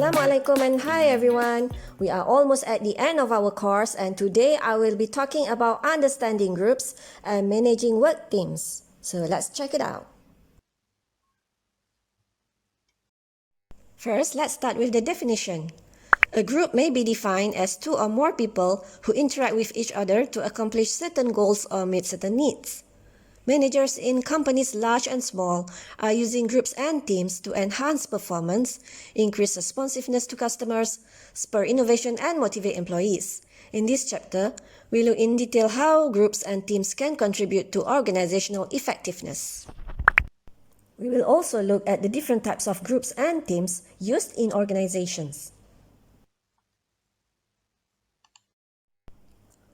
Assalamualaikum and hi everyone. We are almost at the end of our course and today I will be talking about understanding groups and managing work teams. So let's check it out. First, let's start with the definition. A group may be defined as two or more people who interact with each other to accomplish certain goals or meet certain needs. Managers in companies large and small are using groups and teams to enhance performance, increase responsiveness to customers, spur innovation and motivate employees. In this chapter, we look in detail how groups and teams can contribute to organizational effectiveness. We will also look at the different types of groups and teams used in organizations.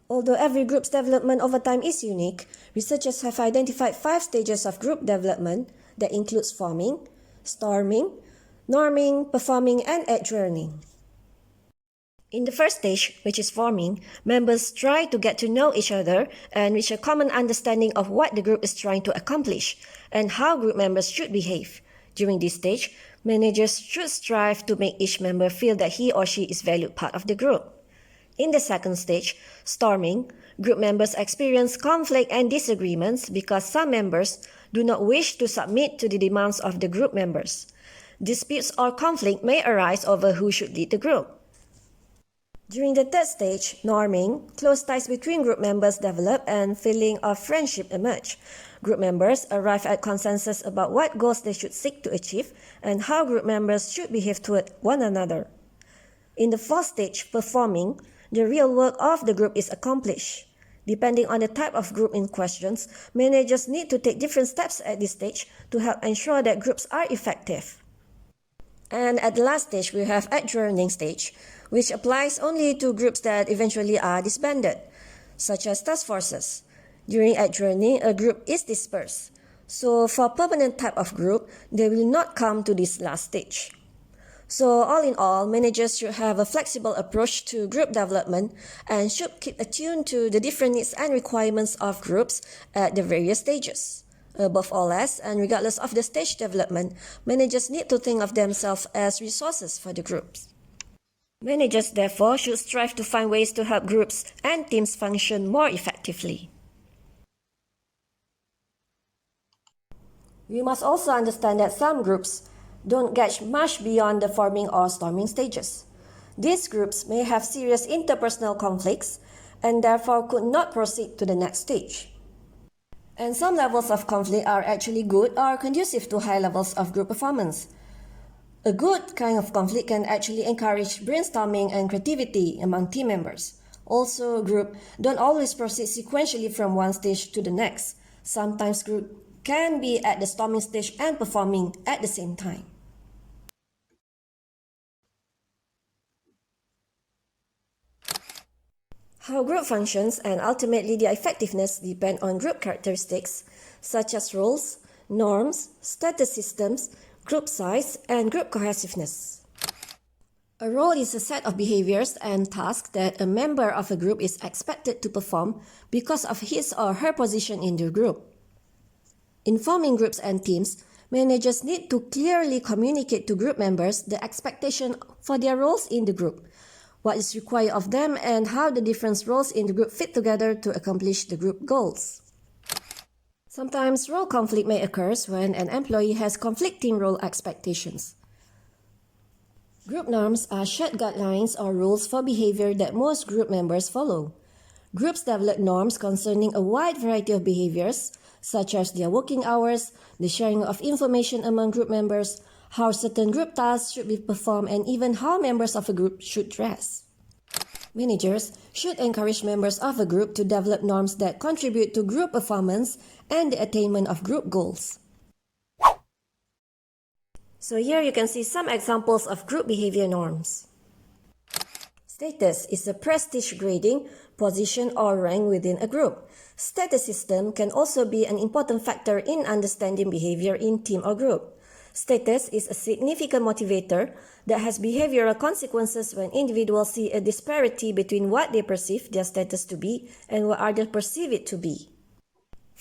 Although every group's development over time is unique, researchers have identified 5 stages of group development that includes forming, storming, norming, performing, and adjourning. In the first stage, which is forming, members try to get to know each other and reach a common understanding of what the group is trying to accomplish and how group members should behave. During this stage, managers should strive to make each member feel that he or she is a valued part of the group. In the second stage, storming, group members experience conflict and disagreements because some members do not wish to submit to the demands of the group members. Disputes or conflict may arise over who should lead the group. During the third stage, norming, close ties between group members develop and feeling of friendship emerge. Group members arrive at consensus about what goals they should seek to achieve and how group members should behave toward one another. In the fourth stage, performing, the real work of the group is accomplished. Depending on the type of group in questions, managers need to take different steps at this stage to help ensure that groups are effective. And at the last stage, we have adjourning stage, which applies only to groups that eventually are disbanded, such as task forces. During adjourning, a group is dispersed. So for permanent type of group, they will not come to this last stage. So all in all, managers should have a flexible approach to group development and should keep attuned to the different needs and requirements of groups at the various stages. Above all else, and regardless of the stage development, managers need to think of themselves as resources for the groups. Managers, therefore, should strive to find ways to help groups and teams function more effectively. We must also understand that some groups don't get much beyond the forming or storming stages. These groups may have serious interpersonal conflicts and therefore could not proceed to the next stage. And some levels of conflict are actually good or conducive to high levels of group performance. A good kind of conflict can actually encourage brainstorming and creativity among team members. Also, groups don't always proceed sequentially from one stage to the next. Sometimes groups can be at the storming stage and performing at the same time. How group functions and ultimately their effectiveness depend on group characteristics such as roles, norms, status systems, group size, and group cohesiveness. A role is a set of behaviors and tasks that a member of a group is expected to perform because of his or her position in the group. In forming groups and teams, managers need to clearly communicate to group members the expectation for their roles in the group, what is required of them, and how the different roles in the group fit together to accomplish the group goals. Sometimes role conflict may occur when an employee has conflicting role expectations. Group norms are shared guidelines or rules for behavior that most group members follow. Groups develop norms concerning a wide variety of behaviors, such as their working hours, the sharing of information among group members, how certain group tasks should be performed, and even how members of a group should dress. Managers should encourage members of a group to develop norms that contribute to group performance and the attainment of group goals. So here you can see some examples of group behavior norms. Status is a prestige grading, position or rank within a group. Status system can also be an important factor in understanding behavior in team or group. Status is a significant motivator that has behavioral consequences when individuals see a disparity between what they perceive their status to be and what others perceive it to be.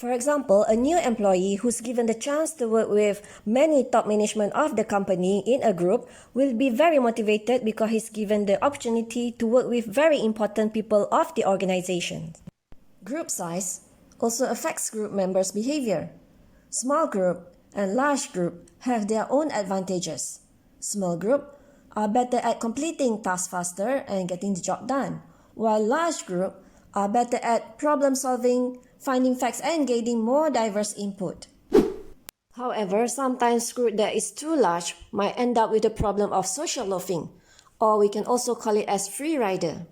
For example, a new employee who's given the chance to work with many top management of the company in a group will be very motivated because he's given the opportunity to work with very important people of the organization. Group size also affects group members' behavior. Small group and large group have their own advantages. Small group are better at completing tasks faster and getting the job done, while large group are better at problem solving, finding facts and gaining more diverse input. However, sometimes group that is too large might end up with the problem of social loafing, or we can also call it as free rider.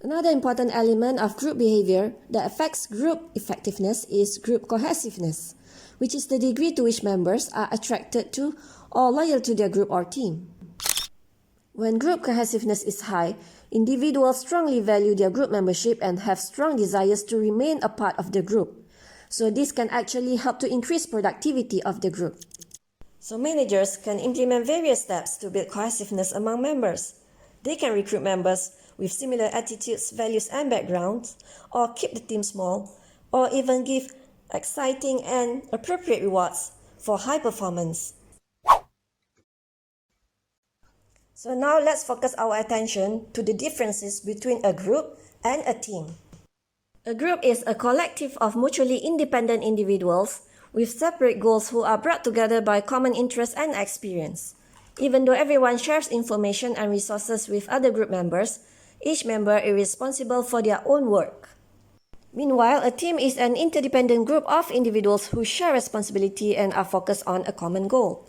Another important element of group behavior that affects group effectiveness is group cohesiveness, which is the degree to which members are attracted to or loyal to their group or team. When group cohesiveness is high, individuals strongly value their group membership and have strong desires to remain a part of the group. So this can actually help to increase productivity of the group. So managers can implement various steps to build cohesiveness among members. They can recruit members with similar attitudes, values and backgrounds, or keep the team small, or even give exciting and appropriate rewards for high performance. So now let's focus our attention to the differences between a group and a team. A group is a collective of mutually independent individuals with separate goals who are brought together by common interests and experience. Even though everyone shares information and resources with other group members, each member is responsible for their own work. Meanwhile, a team is an interdependent group of individuals who share responsibility and are focused on a common goal.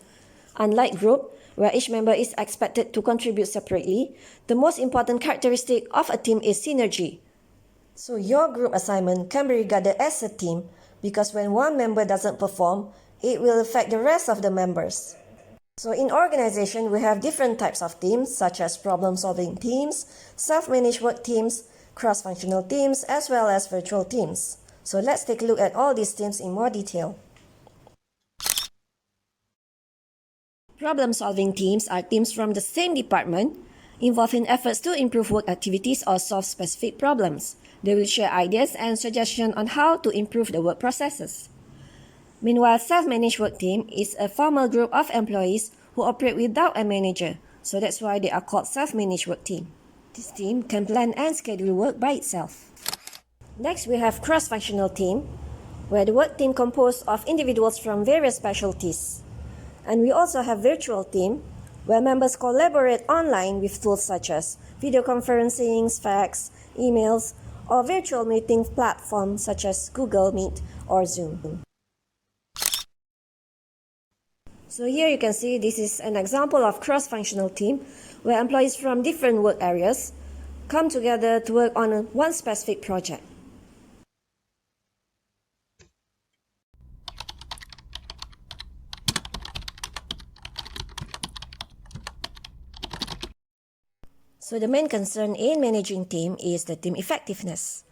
Unlike group, where each member is expected to contribute separately, the most important characteristic of a team is synergy. So your group assignment can be regarded as a team because when one member doesn't perform, it will affect the rest of the members. So in organization, we have different types of teams such as problem-solving teams, self-managed work teams, cross-functional teams, as well as virtual teams. So let's take a look at all these teams in more detail. Problem-solving teams are teams from the same department involved in efforts to improve work activities or solve specific problems. They will share ideas and suggestions on how to improve the work processes. Meanwhile, self-managed work team is a formal group of employees who operate without a manager, so that's why they are called self-managed work team. This team can plan and schedule work by itself. Next, we have cross-functional team, where the work team composed of individuals from various specialties. And we also have virtual team, where members collaborate online with tools such as video conferencing, fax, emails, or virtual meeting platforms such as Google Meet or Zoom. So here you can see this is an example of cross-functional team, where employees from different work areas come together to work on one specific project. So the main concern in managing team is the team effectiveness.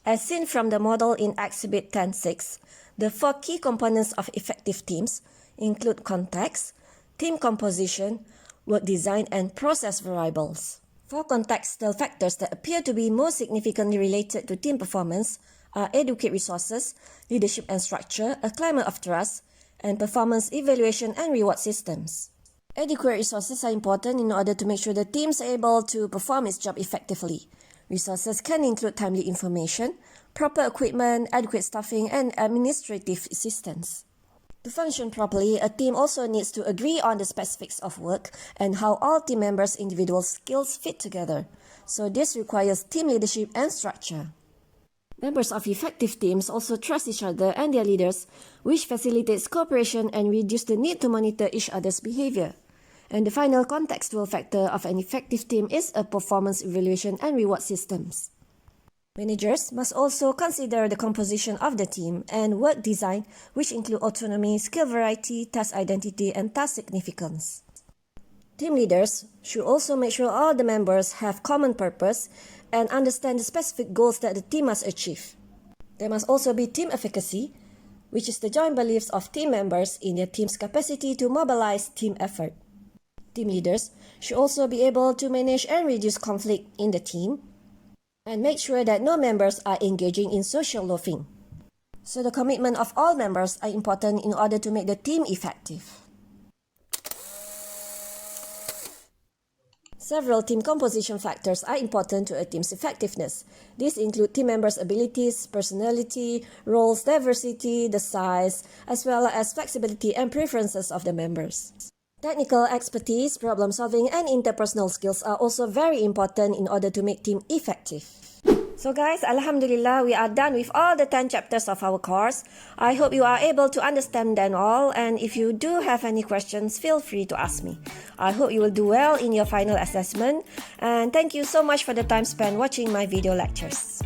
As seen from the model in Exhibit 10.6, the 4 key components of effective teams include context, team composition, work design, and process variables. 4 contextual factors that appear to be most significantly related to team performance are adequate resources, leadership and structure, a climate of trust, and performance evaluation and reward systems. Adequate resources are important in order to make sure the team is able to perform its job effectively. Resources can include timely information, proper equipment, adequate staffing, and administrative assistance. To function properly, a team also needs to agree on the specifics of work and how all team members' individual skills fit together. So this requires team leadership and structure. Members of effective teams also trust each other and their leaders, which facilitates cooperation and reduces the need to monitor each other's behavior. And the final contextual factor of an effective team is a performance evaluation and reward systems. Managers must also consider the composition of the team and work design, which include autonomy, skill variety, task identity, and task significance. Team leaders should also make sure all the members have common purpose and understand the specific goals that the team must achieve. There must also be team efficacy, which is the joint beliefs of team members in their team's capacity to mobilize team effort. Team leaders should also be able to manage and reduce conflict in the team. and make sure that no members are engaging in social loafing. So the commitment of all members are important in order to make the team effective. Several team composition factors are important to a team's effectiveness. These include team members' abilities, personality, roles, diversity, the size, as well as flexibility and preferences of the members. Technical expertise, problem solving, and interpersonal skills are also very important in order to make team effective. So guys, Alhamdulillah, we are done with all the 10 chapters of our course. I hope you are able to understand them all, and if you do have any questions, feel free to ask me. I hope you will do well in your final assessment, and thank you so much for the time spent watching my video lectures.